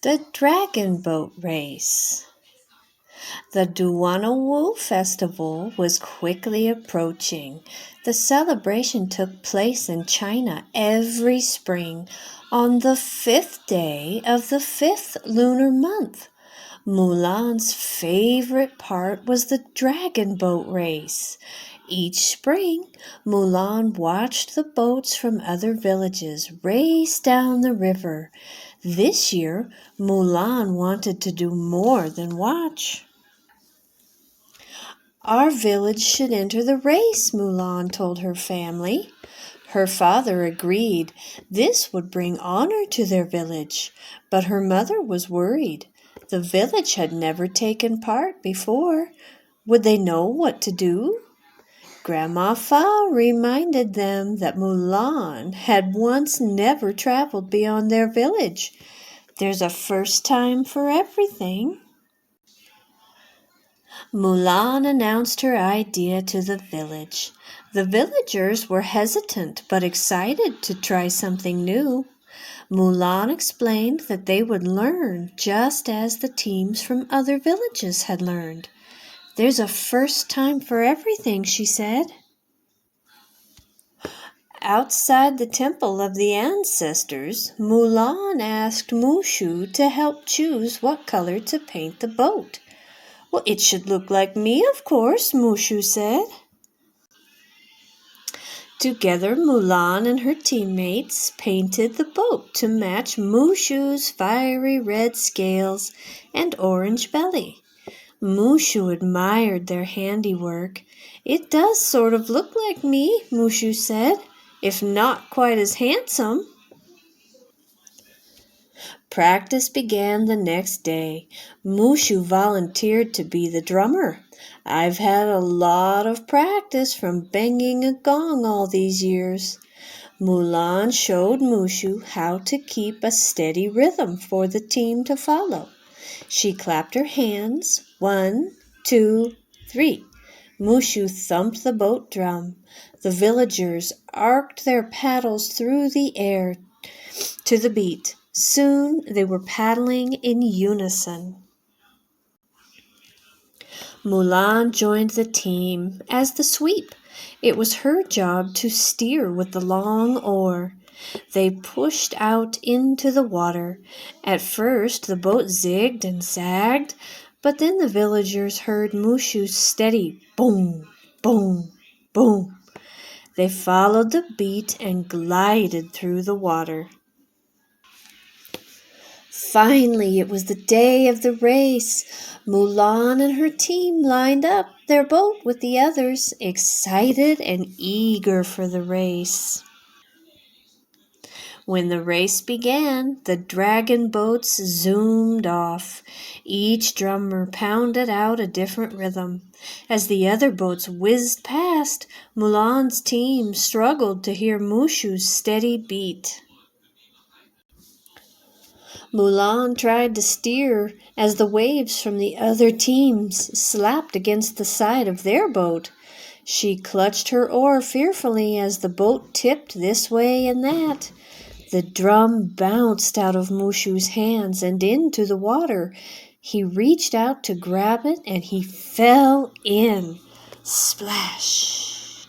The Dragon Boat Race. The Duwanawu Festival was quickly approaching. The celebration took place in China every spring on the 5th day of the 5th lunar month. Mulan's favorite part was the dragon boat race. Each spring, Mulan watched the boats from other villages race down the river. This year, Mulan wanted to do more than watch. Our village should enter the race, Mulan told her family. Her father agreed. This would bring honor to their village, but her mother was worried. The village had never taken part before. Would they know what to do? Grandma Fa reminded them that Mulan had once never traveled beyond their village. There's a first time for everything. Mulan announced her idea to the village. The villagers were hesitant but excited to try something new. Mulan explained that they would learn just as the teams from other villages had learned. There's a first time for everything, she said. Outside the temple of the ancestors, Mulan asked Mushu to help choose what color to paint the boat. Well, it should look like me, of course, Mushu said. Together, Mulan and her teammates painted the boat to match Mushu's fiery red scales and orange belly. Mushu admired their handiwork. It does sort of look like me, Mushu said, if not quite as handsome. Practice began the next day. Mushu volunteered to be the drummer. I've had a lot of practice from banging a gong all these years. Mulan showed Mushu how to keep a steady rhythm for the team to follow. She clapped her hands. 1, 2, 3. Mushu thumped the boat drum. The villagers arced their paddles through the air to the beat. Soon they were paddling in unison. Mulan joined the team as the sweep. It was her job to steer with the long oar. They pushed out into the water. At first the boat zigged and zagged, but then the villagers heard Mushu's steady boom, boom, boom. They followed the beat and glided through the water. Finally, it was the day of the race. Mulan and her team lined up their boat with the others, excited and eager for the race. When the race began, the dragon boats zoomed off. Each drummer pounded out a different rhythm. As the other boats whizzed past, Mulan's team struggled to hear Mushu's steady beat. Mulan tried to steer as the waves from the other teams slapped against the side of their boat. She clutched her oar fearfully as the boat tipped this way and that. The drum bounced out of Mushu's hands and into the water. He reached out to grab it and he fell in. Splash!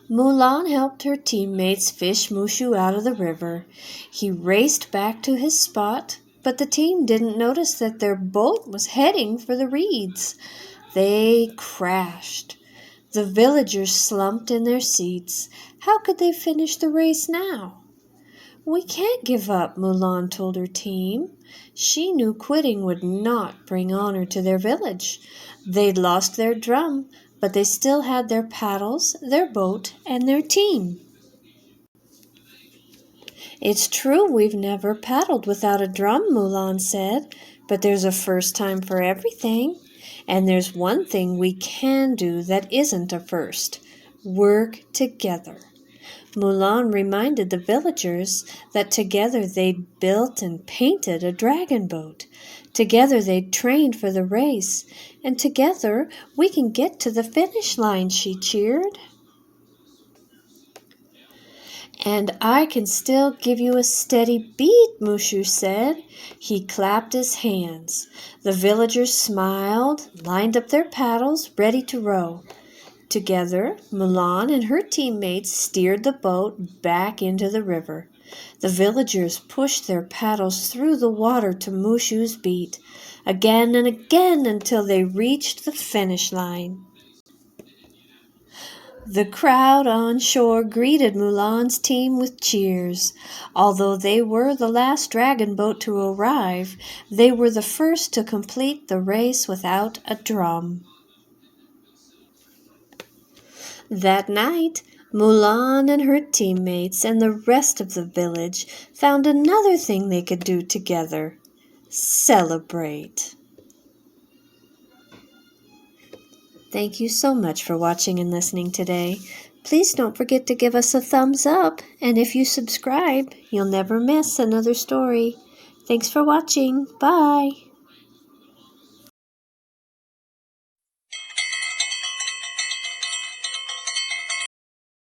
Mulan helped her teammates fish Mushu out of the river. He raced back to his spot, but the team didn't notice that their boat was heading for the reeds. They crashed. The villagers slumped in their seats. How could they finish the race now? We can't give up, Mulan told her team. She knew quitting would not bring honor to their village. They'd lost their drum, but they still had their paddles, their boat, and their team. It's true we've never paddled without a drum, Mulan said, but there's a first time for everything. And there's one thing we can do that isn't a first. Work together. Mulan reminded the villagers that together they'd built and painted a dragon boat. Together they'd trained for the race. And together we can get to the finish line, she cheered. And I can still give you a steady beat, Mushu said. He clapped his hands. The villagers smiled, lined up their paddles, ready to row. Together, Mulan and her teammates steered the boat back into the river. The villagers pushed their paddles through the water to Mushu's beat, again and again until they reached the finish line. The crowd on shore greeted Mulan's team with cheers. Although they were the last dragon boat to arrive, they were the first to complete the race without a drum. That night, Mulan and her teammates and the rest of the village found another thing they could do together: celebrate. Thank you so much for watching and listening today. Please don't forget to give us a thumbs up, and if you subscribe, you'll never miss another story. Thanks for watching. Bye.